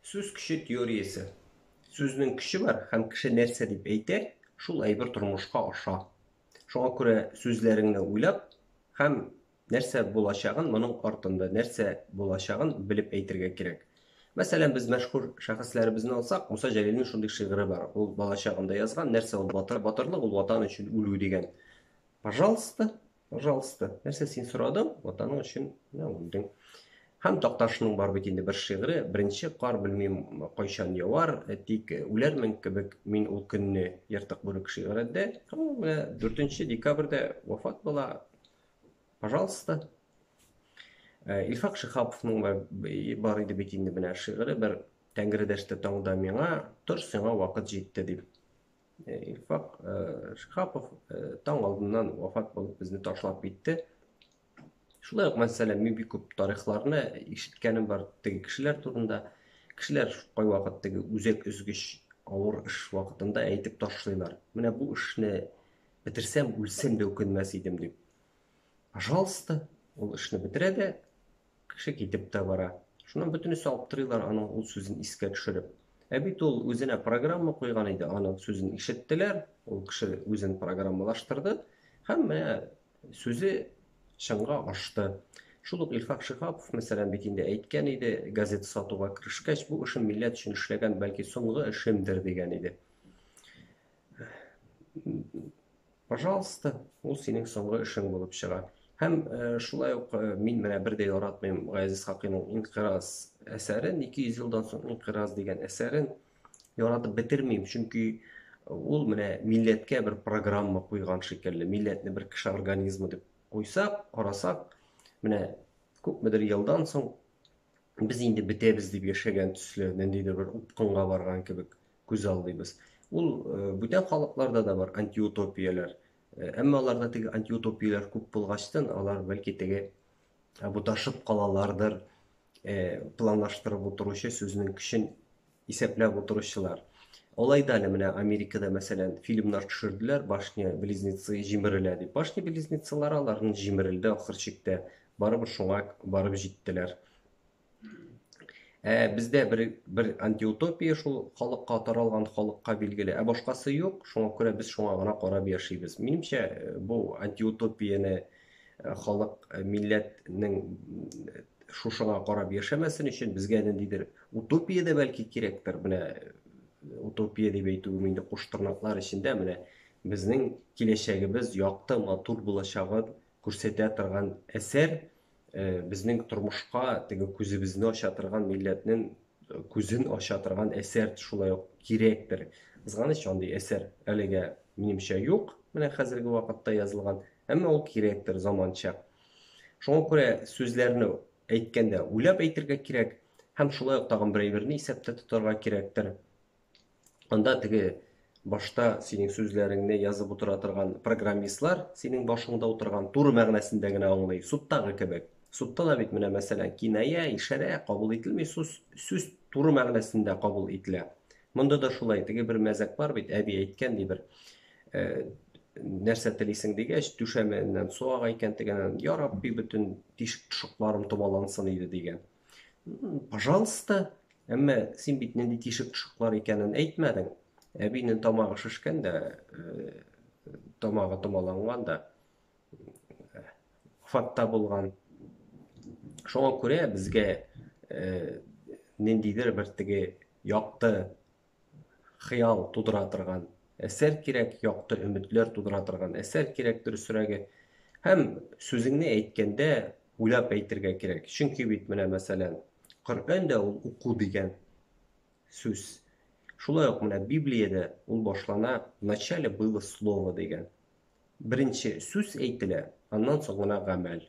Сөз күші теориясы. Сөзінің күші бар, һәм кеше нәрсә дип әйтә, шул әйбер тормышка аша. Шуңа күрә сүзләреңне уйлап һәм нәрсә булачагын, моның артында нәрсә булачагын белеп әйтергә кирәк. Мәсәлән, без мәшһүр шәхесләребезне алсак, Муса Җәлилнең шундый шигыре бар. Ул балачагында язган, нәрсә ул батырлык, ул ватан өчен үлү дигән. Пожалуйста, пожалуйста. Нәрсә син сорадың? Ватаның өчен үлдең. Һәм Такташның бар бит инде бер шигыре, беренче кар белмим кайчан явар, тик үләрмен кебек мин ул көнне ертык бүлек шигырендә. Менә 4 декабрьдә вафат була. Пожалуйста. Илфак Шихаповның бар иде бит инде менә шигыре, бер Тәңре дәште таңда миңа, тор сиңа вакыт җитте дип. Илфак Шихапов таң алдыннан вафат булып безне ташлап китте. Шулай ук мәсәлән, мин бик күп тарихларны ишеткәнем бар теге кешеләр турында. Кешеләр кайвакыт теге үзәк өзгеч авыр эш вакытында әйтеп ташлыйлар. Менә бу эшне бетерсәм, үлсәм дә үкенмәс идем дип. Пожалуйста, ул эшне бетерә дә, кеше китеп тә бара. Шуннан бөтенесе алып торыйлар аның ул сүзен искә төшереп. Ә бит ул үзенә программа куйган иде, аның сүзен ишеттеләр, ул кеше үзен программалаштырды һәм менә сүзе чынга ашты. Шул ук Илфак Шихапов мәсәлән бит инде әйткән иде, газета сатуга керешкәч, бу эшем милләт өчен эшләгән, бәлки соңгы эшемдер дигән иде. Пожалуйста, ул синең соңгы эшең булып чыга. Һәм шулай ук мин менә бер дә яратмыйм Газиз Хакыйның Инкыйраз әсәрен, 200 елдан соң Инкыйраз дигән әсәрен яратып бетермим, чөнки ул менә милләткә бер программа куйган шикелле, милләтне бер кеше организмы дип куйсак, карасак, менә күпмедер елдан соң без инде бетәбез дип яшәгән төсле, ниндидер бер упкынга барган кебек күз алдыйбыз. Ул бүтән халыкларда да бар антиутопияләр. Әмма аларда теге антиутопияләр күп булгачтан, алар бәлки теге буташып калалардыр, планлаштырып утыручы сүзнең көчен исәпләп утыручылар. Алай да әле менә Америкада мәсәлән фильмнар төшерделәр, башня-близнецы җимерелә дип. Башня-близнецлар аларның җимерелде ахыр чиктә, барыбер шуңа барып җиттеләр. Бездә бер антиутопия шул халыкка таралган, халыкка билгеле, башкасы юк, шуңа күрә без шуңа гына карап яшибез. Минемчә, бу антиутопияне халык, милләтнең шушыга карап яшәмәсен өчен безгә ниндидер утопия да бәлки кирәктер. Менә утопия дип әйтүем инде куш тырнаклар эчендә менә безнең киләчәгебез якты, матур булачагын күрсәтә торган әсәр, безнең тормышка теге күзебезне ача торган, милләтнең күзен ача торган әсәр шулай ук кирәктер. Кызганыч, андый әсәр әлегә минемчә юк, менә хәзерге вакытта язылган, әмма ул кирәктер заманча. Шуңа күрә сүзләрне әйткәндә уйлап әйтергә кирәк, һәм шулай ук тагын бер әйберне исәптә тотарга кирәктер. Анда теге башта синең сүзләреңне язып утыра торган программистлар синең башыңда утырган туры мәгънәсендә генә аңлый, судтагы кебек. Судта да бит менә мәсәлән киная, ишарә кабул ителми, сүз туры мәгънәсендә кабул ителә. Монда да шулай, теге бер мәзәк бар бит, әби әйткән ди бер нәрсә телисең дигәч, түшәмәннән су ага икән дигәннән, я Рабби, бөтен тишек тышыкларым томалансын иде дигән. Пожалуйста, әмма син бит нинди тишек тышыклар икәнен әйтмәдең. Әбинең тамагы шешкән дә, тамагы томаланган да, вафатта булган. Шуңа күрә безгә ниндидер бер теге якты хыял тудыра торган әсәр кирәк, якты өметләр тудыра торган әсәр кирәк дөресрәге. Һәм сүзеңне әйткәндә уйлап әйтергә кирәк. Чөнки бит менә мәсәлән Коръән дә ул уку дигән сүз. Шулай ук менә Библиядә ул башлана, вначале было слово дигән. Беренче сүз әйтелә, аннан соң гына гамәл.